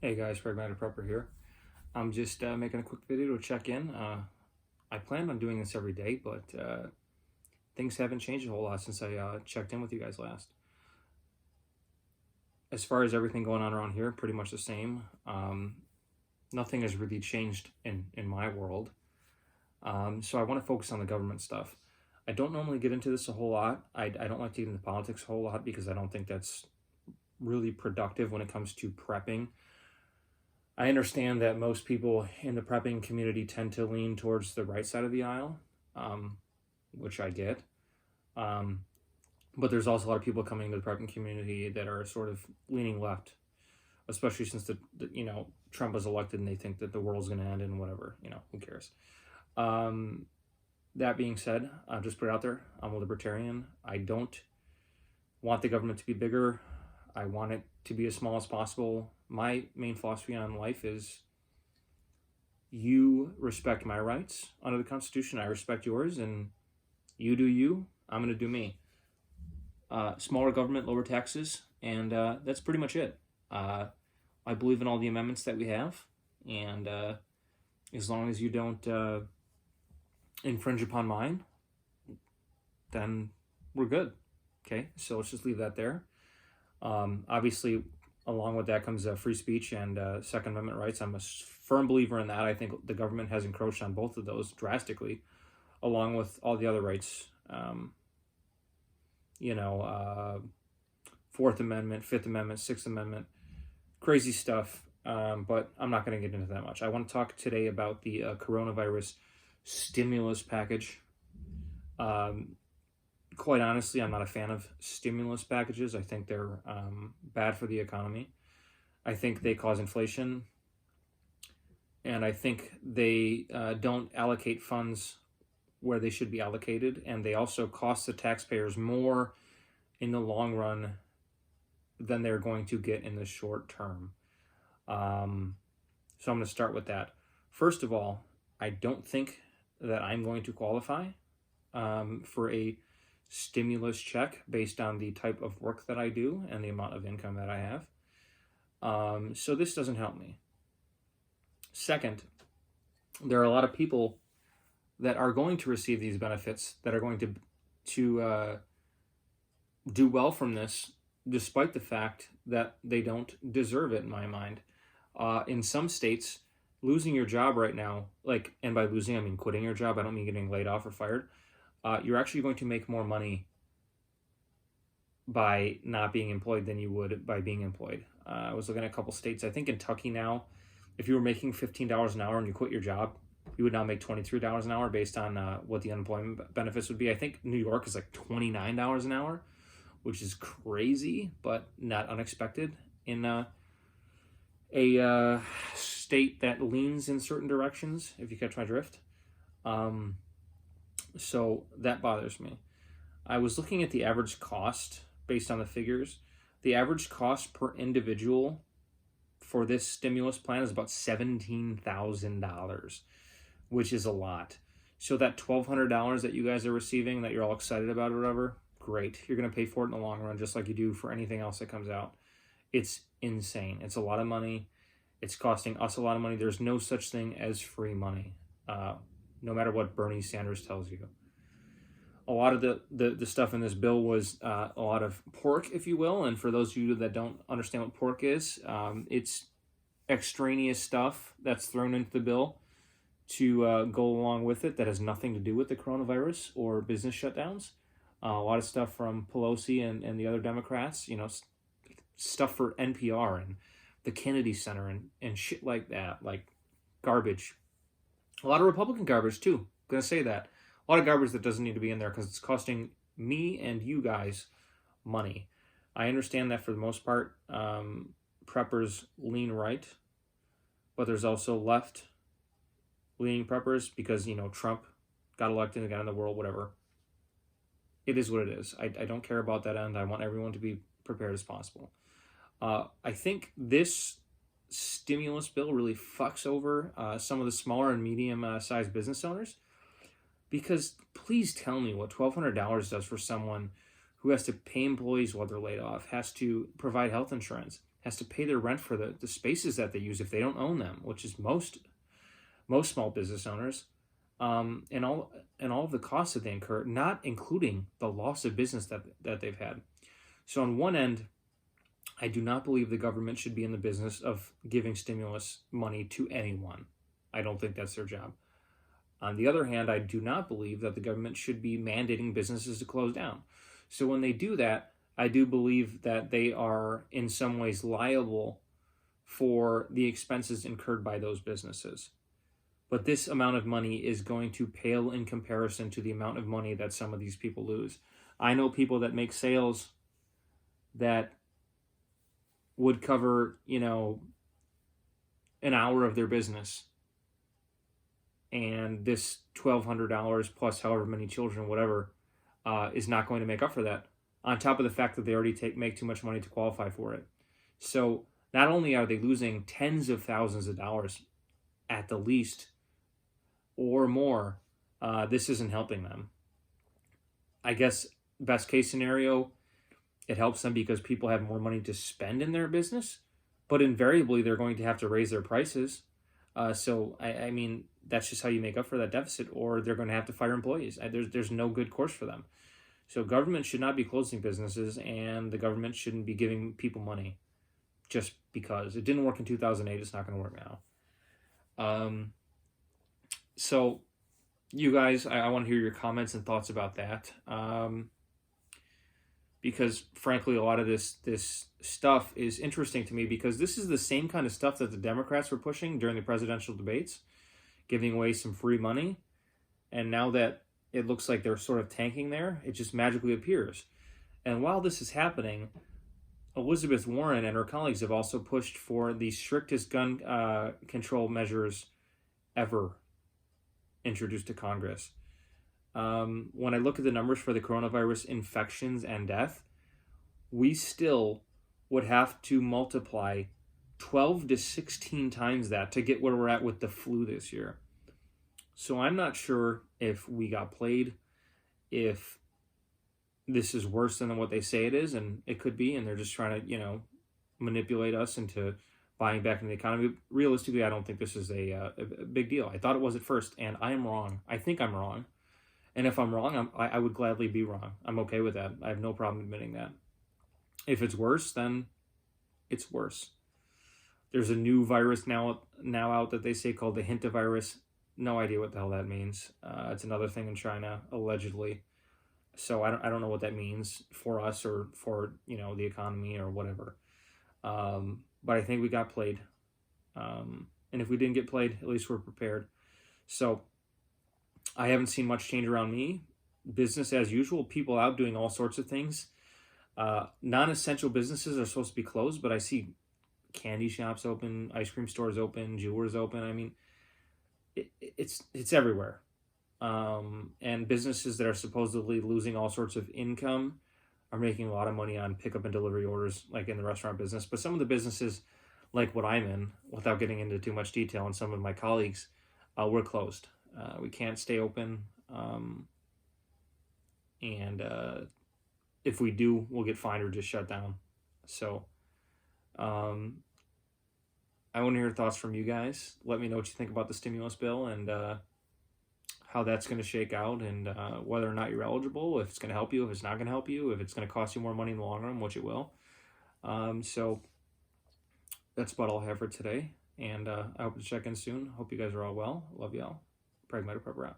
Hey guys, Pragmatic Prepper here. I'm just making a quick video to check in. I planned on doing this every day, but things haven't changed a whole lot since I checked in with you guys last. As far as everything going on around here, pretty much the same. Nothing has really changed in my world. So I want to focus on the government stuff. I don't normally get into this a whole lot. I don't like to get into politics a whole lot because I don't think that's really productive when it comes to prepping. I understand that most people in the prepping community tend to lean towards the right side of the aisle, which I get. But there's also a lot of people coming into the prepping community that are sort of leaning left, especially since Trump was elected and they think that the world's going to end and whatever. Who cares? That being said, I'll just put it out there. I'm a libertarian. I don't want the government to be bigger. I want it to be as small as possible. My main philosophy on life is you respect my rights under the Constitution, I respect yours, and you do you, I'm going to do me. Smaller government, lower taxes, and that's pretty much it. I believe in all the amendments that we have, and as long as you don't infringe upon mine, then we're good. Okay, so let's just leave that there. Obviously, along with that comes free speech and Second Amendment rights. I'm a firm believer in that. I think the government has encroached on both of those drastically, along with all the other rights. Fourth Amendment, Fifth Amendment, Sixth Amendment, crazy stuff. But I'm not going to get into that much. I want to talk today about the coronavirus stimulus package. Quite honestly, I'm not a fan of stimulus packages. I think they're bad for the economy. I think they cause inflation. And I think they don't allocate funds where they should be allocated. And they also cost the taxpayers more in the long run than they're going to get in the short term. So I'm going to start with that. First of all, I don't think that I'm going to qualify for a stimulus check based on the type of work that I do and the amount of income that I have. So this doesn't help me. Second, there are a lot of people that are going to receive these benefits that are going to do well from this, despite the fact that they don't deserve it, in my mind. In some states, losing your job right now, and by losing, I mean quitting your job. I don't mean getting laid off or fired. You're actually going to make more money by not being employed than you would by being employed. I was looking at a couple states. I think Kentucky now, if you were making $15 an hour and you quit your job, you would now make $23 an hour based on what the unemployment benefits would be. I think New York is like $29 an hour, which is crazy, but not unexpected in a state that leans in certain directions, if you catch my drift. So that bothers me. I was looking at the average cost based on the figures. The average cost per individual for this stimulus plan is about $17,000, which is a lot. So that $1,200 that you guys are receiving, that you're all excited about or whatever, great. You're going to pay for it in the long run, just like you do for anything else that comes out. It's insane. It's a lot of money. It's costing us a lot of money. There's no such thing as free money. No matter what Bernie Sanders tells you. A lot of the stuff in this bill was a lot of pork, if you will. And for those of you that don't understand what pork is, it's extraneous stuff that's thrown into the bill to go along with it that has nothing to do with the coronavirus or business shutdowns. A lot of stuff from Pelosi and the other Democrats, stuff for NPR and the Kennedy Center and shit like that, like garbage. A lot of Republican garbage, too. I'm going to say that. A lot of garbage that doesn't need to be in there because it's costing me and you guys money. I understand that for the most part, preppers lean right, but there's also left-leaning preppers because, Trump got elected and got in the world, whatever. It is what it is. I don't care about that end. I want everyone to be prepared as possible. I think this stimulus bill really fucks over some of the smaller and medium-sized business owners, because please tell me what $1,200 does for someone who has to pay employees while they're laid off, has to provide health insurance, has to pay their rent for the spaces that they use if they don't own them, which is most small business owners, and all of the costs that they incur, not including the loss of business that they've had. So on one end, I do not believe the government should be in the business of giving stimulus money to anyone. I don't think that's their job. On the other hand, I do not believe that the government should be mandating businesses to close down. So when they do that, I do believe that they are in some ways liable for the expenses incurred by those businesses. But this amount of money is going to pale in comparison to the amount of money that some of these people lose. I know people that make sales that would cover, an hour of their business. And this $1,200 plus however many children, whatever, is not going to make up for that. On top of the fact that they already make too much money to qualify for it. So not only are they losing tens of thousands of dollars at the least or more, this isn't helping them. I guess best case scenario, it helps them because people have more money to spend in their business, but invariably they're going to have to raise their prices. So I mean, that's just how you make up for that deficit, or they're going to have to fire employees. There's no good course for them. So government should not be closing businesses, and the government shouldn't be giving people money just because. It didn't work in 2008. It's not going to work now. So you guys, I want to hear your comments and thoughts about that. Because frankly, a lot of this stuff is interesting to me because this is the same kind of stuff that the Democrats were pushing during the presidential debates, giving away some free money. And now that it looks like they're sort of tanking there, it just magically appears. And while this is happening, Elizabeth Warren and her colleagues have also pushed for the strictest gun control measures ever introduced to Congress. When I look at the numbers for the coronavirus infections and death, we still would have to multiply 12 to 16 times that to get where we're at with the flu this year. So I'm not sure if we got played, if this is worse than what they say it is, and it could be, and they're just trying to, manipulate us into buying back into the economy. Realistically, I don't think this is a big deal. I thought it was at first, and I am wrong. I think I'm wrong. And if I'm wrong, I would gladly be wrong. I'm okay with that. I have no problem admitting that. If it's worse, then it's worse. There's a new virus now out that they say called the hantavirus. No idea what the hell that means. It's another thing in China, allegedly. So I don't know what that means for us or for, the economy or whatever. But I think we got played. And if we didn't get played, at least we're prepared. So I haven't seen much change around me. Business as usual, people out doing all sorts of things. Non-essential businesses are supposed to be closed, but I see candy shops open, ice cream stores open, jewelers open. I mean, it's everywhere. And businesses that are supposedly losing all sorts of income are making a lot of money on pickup and delivery orders, like in the restaurant business. But some of the businesses, like what I'm in, without getting into too much detail, and some of my colleagues, we're closed. We can't stay open. And if we do, we'll get fined or just shut down. So I want to hear thoughts from you guys. Let me know what you think about the stimulus bill and how that's going to shake out, and whether or not you're eligible, if it's going to help you, if it's not going to help you, if it's going to cost you more money in the long run, which it will. So that's about all I have for today. And I hope to check in soon. Hope you guys are all well. Love y'all. Pragmatic Prepper out.